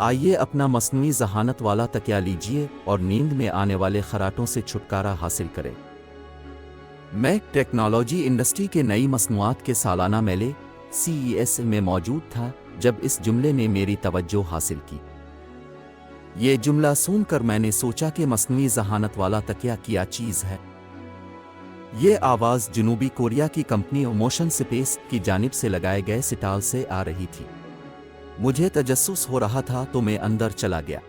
आइए अपना मस्नूई ज़हानत वाला तकिया लीजिए और नींद में आने वाले खर्राटों से छुटकारा हासिल करें। मैं टेक्नोलॉजी इंडस्ट्री के नई मसनूआत के सालाना मेले CES में मौजूद था जब इस जुमले ने मेरी तवज्जो हासिल की। ये जुमला सुनकर मैंने सोचा कि मस्नूई ज़हानत वाला तकिया क्या चीज़ है। ये आवाज़ जनूबी कोरिया की कंपनी मोशन स्पेस की जानिब से लगाए गए सिटाल से आ रही थी। मुझे तजस्सुस हो रहा था तो मैं अंदर चला गया।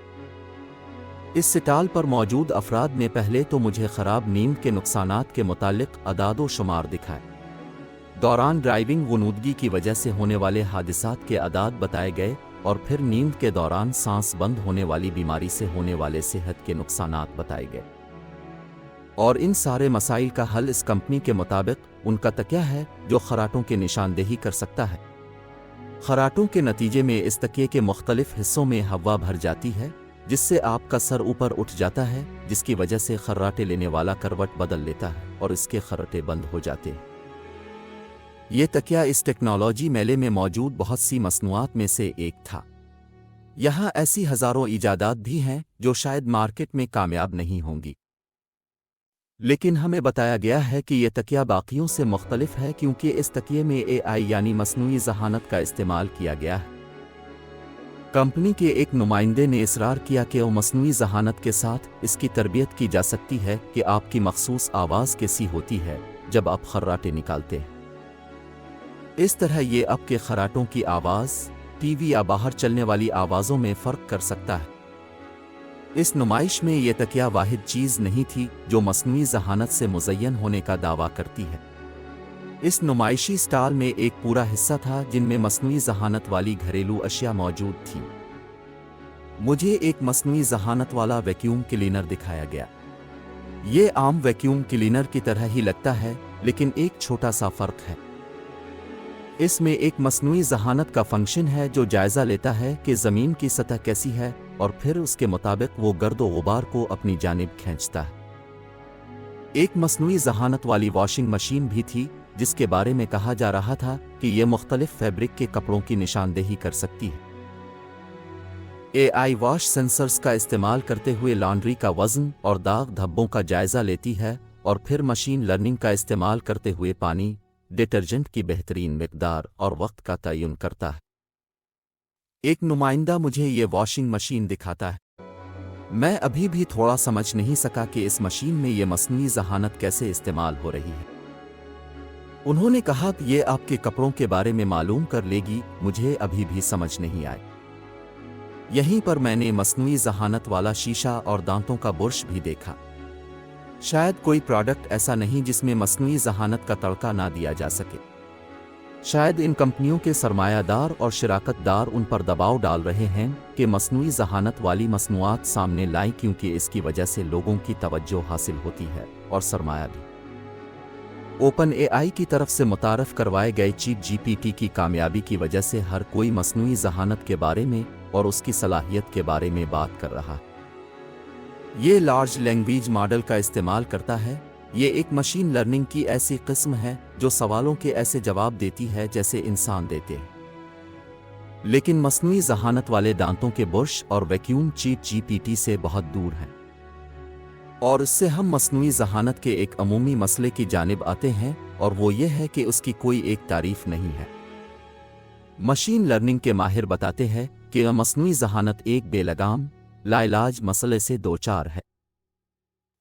इस सिटाल पर मौजूद अफराद ने पहले तो मुझे ख़राब नींद के नुकसानात के मुतालिक अदादो शुमार दिखाए। दौरान ड्राइविंग गुनूदगी की वजह से होने वाले हादिसात के अदाद बताए गए और फिर नींद के दौरान सांस बंद होने वाली बीमारी से होने वाले सेहत के नुकसानात बताए गए। और इन सारे मसाइल का हल इस कंपनी के मुताबिक उनका तकिया है जो खर्राटों की निशानदेही कर सकता है। खर्राटों के नतीजे में इस तकिए के मुख्तलिफ हिस्सों में हवा भर जाती है जिससे आपका सर ऊपर उठ जाता है, जिसकी वजह से खर्राटे लेने वाला करवट बदल लेता है और इसके खर्राटे बंद हो जाते हैं। ये तकिया इस टेक्नोलॉजी मेले में मौजूद बहुत सी मसनूआत में से एक था। यहाँ ऐसी हज़ारों इजादात भी हैं जो शायद मार्केट में कामयाब नहीं होंगी, लेकिन हमें बताया गया है कि यह तकिया बाकियों से मुख्तलिफ है क्योंकि इस तकिए में AI यानी मस्नूई ज़हानत का इस्तेमाल किया गया है। कंपनी के एक नुमाइंदे ने इसरार किया कि वो मस्नूई ज़हानत के साथ इसकी तरबियत की जा सकती है कि आपकी मखसूस आवाज़ कैसी होती है जब आप खर्राटे निकालते हैं। इस तरह ये आपके खर्राटों की आवाज़ टीवी या बाहर चलने वाली आवाज़ों में फ़र्क कर सकता है। इस नुमाइश में यह तकिया वाहिद चीज़ नहीं थी जो मस्नूई ज़हानत से मुज़य्यन होने का दावा करती है। इस नुमाइशी स्टाल में एक पूरा हिस्सा था जिनमें मस्नूई ज़हानत वाली घरेलू अशिया मौजूद थी। मुझे एक मस्नूई ज़हानत वाला वैक्यूम क्लीनर दिखाया गया। ये आम वैक्यूम क्लीनर की तरह ही लगता है, लेकिन एक छोटा सा फ़र्क है। इसमें एक मस्नूई ज़हानत का फंक्शन है जो जायज़ा लेता है कि ज़मीन की सतह कैसी है और फिर उसके मुताबिक वो गर्दो गुबार को अपनी जानिब खींचता है। एक मस्नूई ज़हानत वाली वॉशिंग मशीन भी थी जिसके बारे में कहा जा रहा था कि ये मुख्तलिफ फैब्रिक के कपड़ों की निशानदेही कर सकती है। AI वॉश सेंसर्स का इस्तेमाल करते हुए लॉन्ड्री का वज़न और दाग धब्बों का जायज़ा लेती है और फिर मशीन लर्निंग का इस्तेमाल करते हुए पानी, डिटर्जेंट की बेहतरीन मिकदार और वक्त का तयन करता है। एक नुमाइंदा मुझे ये वॉशिंग मशीन दिखाता है। मैं अभी भी थोड़ा समझ नहीं सका कि इस मशीन में ये मस्नूई ज़हानत कैसे इस्तेमाल हो रही है। उन्होंने कहा कि ये आपके कपड़ों के बारे में मालूम कर लेगी। मुझे अभी भी समझ नहीं आई। यहीं पर मैंने मस्नूई ज़हानत वाला शीशा और दांतों का बुर्श भी देखा। शायद कोई प्रोडक्ट ऐसा नहीं जिसमें मस्नूई ज़हानत का तड़का ना दिया जा सके। शायद इन कंपनियों के सरमायादार और शराकतदार उन पर दबाव डाल रहे हैं कि मस्नूई ज़हानत वाली मसनूआत सामने लाएं क्योंकि इसकी वजह से लोगों की तवज्जो हासिल होती है और सरमाया भी। OpenAI की तरफ से मुतारफ़ करवाए गए ChatGPT की कामयाबी की वजह से हर कोई मस्नूई ज़हानत के बारे में और उसकी सलाहियत के बारे में बात कर रहा है। ये लार्ज लैंग्वेज मॉडल का इस्तेमाल करता है। ये एक मशीन लर्निंग की ऐसी किस्म है जो सवालों के ऐसे जवाब देती है जैसे इंसान देते हैं, लेकिन मस्नूई ज़हानत वाले दांतों के बुर्श और वैक्यूम ChatGPT से बहुत दूर हैं। और इससे हम मस्नूई ज़हानत के एक अमूमी मसले की जानिब आते हैं और वो ये है कि उसकी कोई एक तारीफ नहीं है। मशीन लर्निंग के माहिर बताते हैं कि मस्नूई ज़हानत एक बेलगाम लाइलाज मसले से दो चार है।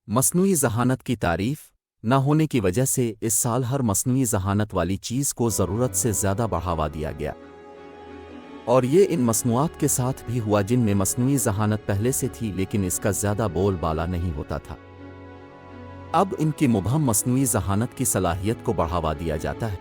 मस्नूई ज़हानत की तारीफ न होने की वजह से इस साल हर मस्नूई ज़हानत वाली चीज़ को ज़रूरत से ज़्यादा बढ़ावा दिया गया, और ये इन मसनूआत के साथ भी हुआ जिनमें मस्नूई ज़हानत पहले से थी लेकिन इसका ज़्यादा बोलबाला नहीं होता था। अब इनकी मुबहम मस्नूई ज़हानत की सलाहियत को बढ़ावा दिया जाता है,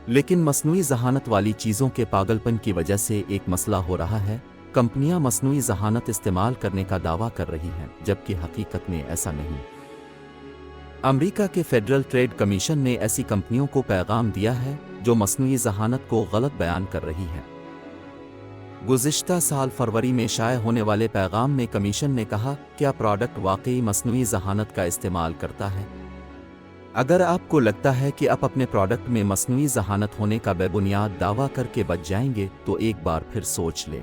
लेकिन मस्नूई ज़हानत वाली चीज़ों के पागलपन की वजह से एक मसला हो रहा है। कंपनियां मस्नूई ज़हानत इस्तेमाल करने का दावा कर रही हैं जबकि हकीकत में ऐसा नहीं। अमेरिका के फेडरल ट्रेड कमीशन ने ऐसी कंपनियों को पैगाम दिया है जो मस्नूई ज़हानत को गलत बयान कर रही हैं। गुज़िश्ता साल फरवरी में शाये होने वाले पैगाम में कमीशन ने कहा, क्या प्रोडक्ट वाकई मस्नूई ज़हानत का इस्तेमाल करता है? अगर आपको लगता है कि आप अपने प्रोडक्ट में मस्नूई ज़हानत होने का बेबुनियाद दावा करके बच जाएंगे तो एक बार फिर सोच लें।